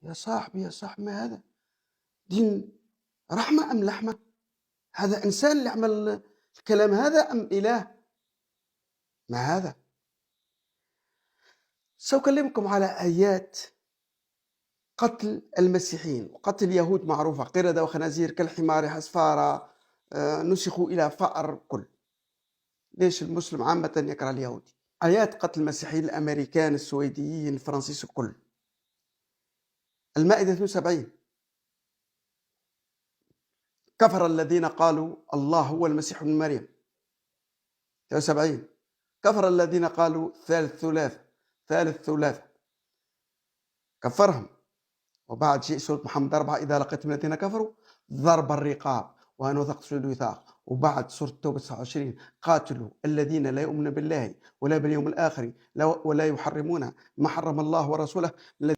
يا صاحبي يا صاحبي، ما هذا دين رحمة أم لحمة؟ هذا إنسان اللي عمل الكلام هذا أم إله؟ ما هذا؟ سأكلمكم على آيات قتل المسيحيين وقتل اليهود معروفة، قردة وخنازير كالحمار حسفارة، نسخوا إلى فأر كل. ليش المسلم عامة يكره اليهود؟ آيات قتل المسيحيين الأمريكان السويديين الفرنسيس الكل. المائدة 72: كفر الذين قالوا الله هو المسيح ابن مريم. 73: كفر الذين قالوا ثالث ثلاثة كفرهم. وبعد شيء سورة محمد 4: إذا لقيتم الذين كفروا ضرب الرقاب وأن تقتلوا الوثاق. وبعد سورة التوبة 29: قاتلوا الذين لا يؤمنون بالله ولا باليوم الآخر ولا يحرمون ما حرم الله ورسوله